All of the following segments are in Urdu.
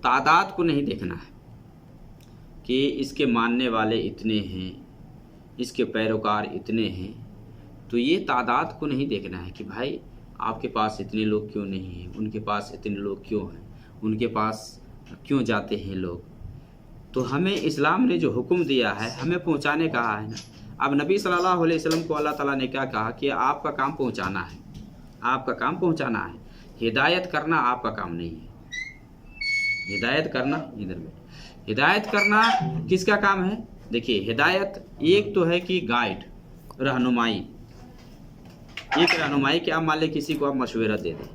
تعداد کو نہیں دیکھنا ہے کہ اس کے ماننے والے اتنے ہیں، اس کے پیروکار اتنے ہیں، تو یہ تعداد کو نہیں دیکھنا ہے کہ بھائی آپ کے پاس اتنے لوگ کیوں نہیں ہیں، ان کے پاس اتنے لوگ کیوں ہیں، ان کے پاس کیوں جاتے ہیں لوگ۔ تو ہمیں اسلام نے جو حکم دیا ہے ہمیں پہنچانے کہا ہے نا۔ اب نبی صلی اللہ علیہ وسلم کو اللہ تعالیٰ نے کیا کہا کہ آپ کا کام پہنچانا ہے، آپ کا کام پہنچانا ہے، ہدایت کرنا آپ کا کام نہیں ہے۔ ہدایت کرنا ادھر میں ہدایت کرنا کس کا کام ہے؟ دیکھیے ہدایت ایک تو ہے کہ گائیڈ، رہنمائی، ایک رہنمائی کہ آپ مان لیں کسی کو آپ مشورہ دے دیں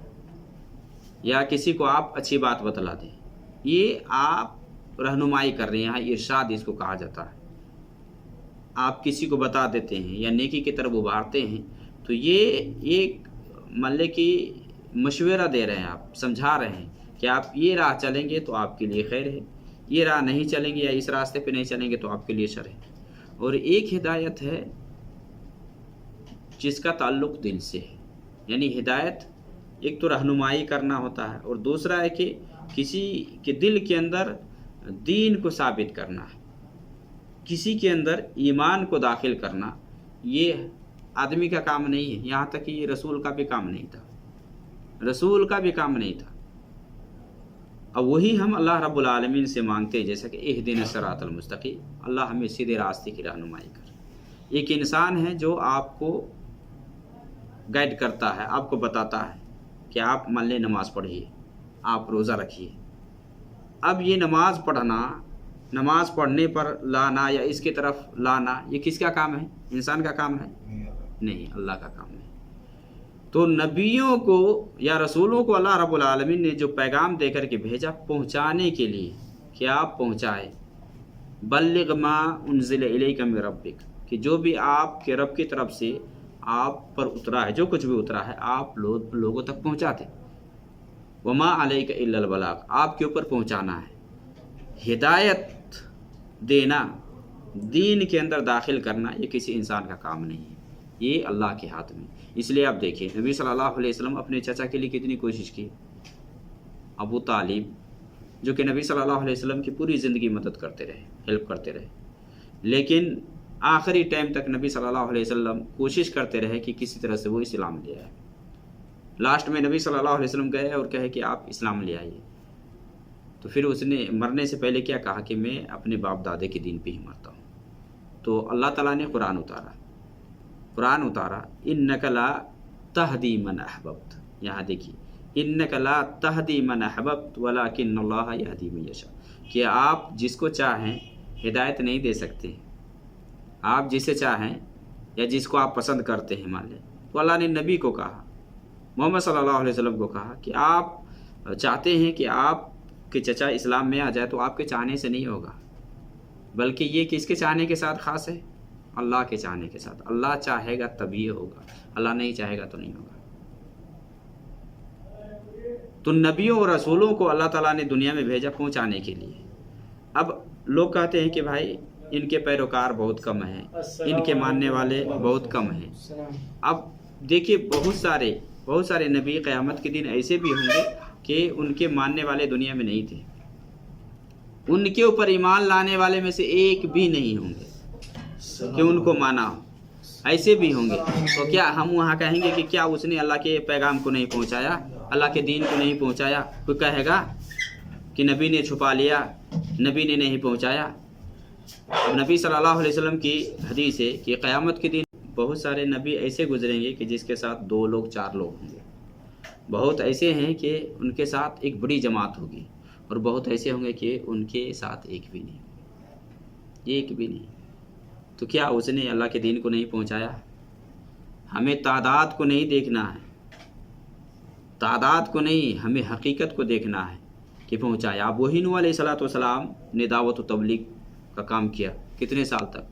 یا کسی کو آپ اچھی بات بتلا دیں، یہ آپ رہنمائی کر رہے ہیں، یہاں ارشاد اس کو کہا جاتا ہے۔ آپ کسی کو بتا دیتے ہیں یا نیکی کی طرف ابھارتے ہیں تو یہ ایک مان لیں کہ مشورہ دے رہے ہیں، آپ سمجھا رہے ہیں کہ آپ یہ راہ چلیں گے تو آپ کے لیے خیر ہے، یہ راہ نہیں چلیں گے یا اس راستے پہ نہیں چلیں گے تو آپ کے لیے شر ہے۔ اور ایک ہدایت ہے جس کا تعلق دل سے ہے، یعنی ہدایت ایک تو رہنمائی کرنا ہوتا ہے اور دوسرا ہے کہ کسی کے دل کے اندر دین کو ثابت کرنا ہے، کسی کے اندر ایمان کو داخل کرنا۔ یہ آدمی کا کام نہیں ہے، یہاں تک کہ یہ رسول کا بھی کام نہیں تھا، رسول کا بھی کام نہیں تھا۔ اب وہی ہم اللہ رب العالمین سے مانگتے ہیں، جیسا کہ اہدنا الصراط المستقیم، اللہ ہمیں سیدھے راستے کی رہنمائی کر۔ ایک انسان ہے جو آپ کو گائیڈ کرتا ہے، آپ کو بتاتا ہے کہ آپ مان لیں نماز پڑھیے، آپ روزہ رکھیے۔ اب یہ نماز پڑھنا، نماز پڑھنے پر لانا یا اس کی طرف لانا، یہ کس کا کام ہے؟ انسان کا کام ہے؟ نہیں، اللہ کا کام ہے۔ تو نبیوں کو یا رسولوں کو اللہ رب العالمین نے جو پیغام دے کر کے بھیجا پہنچانے کے لیے کہ آپ پہنچائے، بلغ ما انزل الیک من ربک، کہ جو بھی آپ کے رب کی طرف سے آپ پر اترا ہے، جو کچھ بھی اترا ہے آپ لوگوں تک پہنچاتے۔ وما علیک الا البلاغ، آپ کے اوپر پہنچانا ہے۔ ہدایت دینا، دین کے اندر داخل کرنا، یہ کسی انسان کا کام نہیں ہے، یہ اللہ کے ہاتھ میں۔ اس لیے آپ دیکھیں نبی صلی اللہ علیہ وسلم اپنے چچا کے لیے کتنی کوشش کی، ابو طالب، جو کہ نبی صلی اللہ علیہ وسلم کی پوری زندگی مدد کرتے رہے، ہیلپ کرتے رہے، لیکن آخری ٹائم تک نبی صلی اللہ علیہ وسلم کوشش کرتے رہے کہ کسی طرح سے وہ اسلام لے آئے۔ لاسٹ میں نبی صلی اللہ علیہ وسلم گئے اور کہے کہ آپ اسلام لے آئیے، تو پھر اس نے مرنے سے پہلے کیا کہا کہ میں اپنے باپ دادے کے دین پہ ہی مرتا ہوں۔ تو اللہ تعالیٰ نے قرآن اتارا، انک لا تہدی من احببت، یہاں دیکھیے انک لا تہدی من احببت ولکن اللہ یہدی من یشاء، کہ آپ جس کو چاہیں ہدایت نہیں دے سکتے، آپ جسے چاہیں یا جس کو آپ پسند کرتے ہیں مان لیں، تو اللہ نے نبی کو کہا، محمد صلی اللہ علیہ وسلم کو کہا کہ آپ چاہتے ہیں کہ آپ کے چچا اسلام میں آ جائے تو آپ کے چاہنے سے نہیں ہوگا، بلکہ یہ کس کے چاہنے کے ساتھ خاص ہے؟ اللہ کے چاہنے کے ساتھ۔ اللہ چاہے گا تبھی ہوگا، اللہ نہیں چاہے گا تو نہیں ہوگا۔ تو نبیوں اور رسولوں کو اللہ تعالیٰ نے دنیا میں بھیجا پہنچانے کے لیے۔ اب لوگ کہتے ہیں کہ بھائی ان کے پیروکار بہت کم ہیں، ان کے ماننے والے بہت کم ہیں۔ اب دیکھیے بہت سارے نبی قیامت کے دن ایسے بھی ہوں گے کہ ان کے ماننے والے دنیا میں نہیں تھے، ان کے اوپر ایمان لانے والے میں سے ایک بھی نہیں ہوں گے کہ ان کو مانا ہو، ایسے بھی ہوں گے۔ تو کیا ہم وہاں کہیں گے کہ کیا اس نے اللہ کے پیغام کو نہیں پہنچایا، اللہ کے دین کو نہیں پہنچایا؟ کوئی کہے گا کہ نبی نے چھپا لیا، نبی نے نہیں پہنچایا؟ اب نبی صلی اللہ علیہ وسلم کی حدیث ہے کہ قیامت کے دن بہت سارے نبی ایسے گزریں گے کہ جس کے ساتھ 2 لوگ 4 لوگ ہوں گے، بہت ایسے ہیں کہ ان کے ساتھ ایک بڑی جماعت ہوگی، اور بہت ایسے ہوں گے کہ ان کے ساتھ ایک بھی نہیں۔ تو کیا اس نے اللہ کے دین کو نہیں پہنچایا؟ ہمیں تعداد کو نہیں دیکھنا ہے، تعداد کو نہیں، ہمیں حقیقت کو دیکھنا ہے کہ پہنچایا۔ اب وہی نوح علیہ السلام نے دعوت و تبلیغ کا کام کیا، کتنے سال تک؟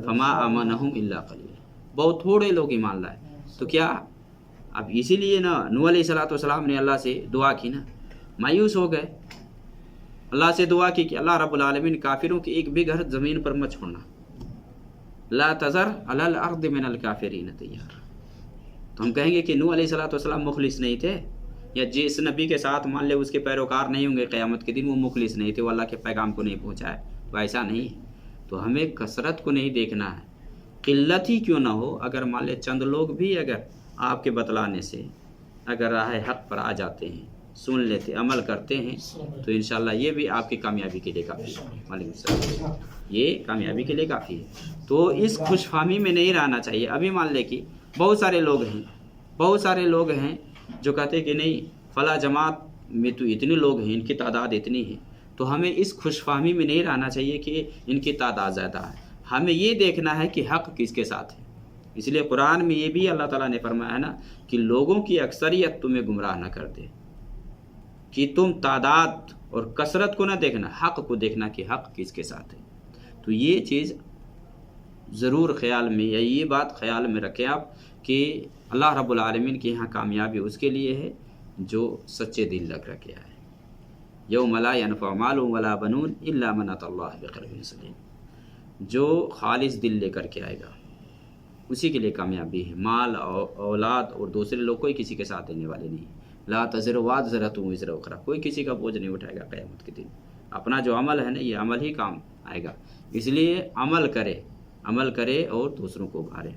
فما آمنہم الا قلیل، بہت تھوڑے لوگ ایمان لائے۔ تو کیا اب اسی لیے نا نوح علیہ السلام نے اللہ سے دعا کی نا، مایوس ہو گئے، اللہ سے دعا کی کہ اللہ رب العالمین کافروں کی ایک بھی گھر زمین پر مت چھوڑنا، لا تذر علی الارض من الکافرین دیارا۔ تو ہم کہیں گے کہ نوح علیہ السلام مخلص نہیں تھے، یا جس نبی کے ساتھ مان لے اس کے پیروکار نہیں ہوں گے قیامت کے دن، وہ مخلص نہیں تھے، وہ اللہ کے پیغام کو نہیں پہنچائے، تو ایسا نہیں ہے۔ تو ہمیں کثرت کو نہیں دیکھنا ہے، قلت ہی کیوں نہ ہو، اگر مان لے چند لوگ بھی اگر آپ کے بتلانے سے اگر راہ حق پر آ جاتے ہیں، سن لیتے، عمل کرتے ہیں، تو انشاءاللہ یہ بھی آپ کی کامیابی کے لیے کافی ہے۔ وعلیکم السلام۔ یہ کامیابی کے لیے کافی ہے۔ تو اس خوش فہمی میں نہیں رہنا چاہیے۔ ابھی مان لے کہ بہت سارے لوگ ہیں جو کہتے ہیں کہ نہیں فلاں جماعت میں تو اتنے لوگ ہیں، ان کی تعداد اتنی ہے، تو ہمیں اس خوش فہمی میں نہیں رہنا چاہیے کہ ان کی تعداد زیادہ ہے۔ ہمیں یہ دیکھنا ہے کہ حق کس کے ساتھ ہے۔ اس لیے قرآن میں یہ بھی اللہ تعالیٰ نے فرمایا ہے نا کہ لوگوں کی اکثریت تمہیں گمراہ نہ کر دے، کہ تم تعداد اور کثرت کو نہ دیکھنا، حق کو دیکھنا کہ حق کس کے ساتھ ہے۔ تو یہ چیز ضرور خیال میں، یا یہ بات خیال میں رکھیں آپ کہ اللہ رب العالمین کے یہاں کامیابی اس کے لیے ہے جو سچے دل لگ رکھے آئے۔ یوم لا ینفع مال ولا بنون الا من اتى اللہ بقلب سلیم، جو خالص دل لے کر کے آئے گا اسی کے لیے کامیابی ہے۔ مال اولاد اور دوسرے لوگ کوئی کسی کے ساتھ دینے والے نہیں۔ لا تزر وازرۃ وزر اخرى، کوئی کسی کا بوجھ نہیں اٹھائے گا قیامت کے دن۔ اپنا جو عمل ہے نا، یہ عمل ہی کام آئے گا۔ اس لیے عمل کرے اور دوسروں کو ابھارے۔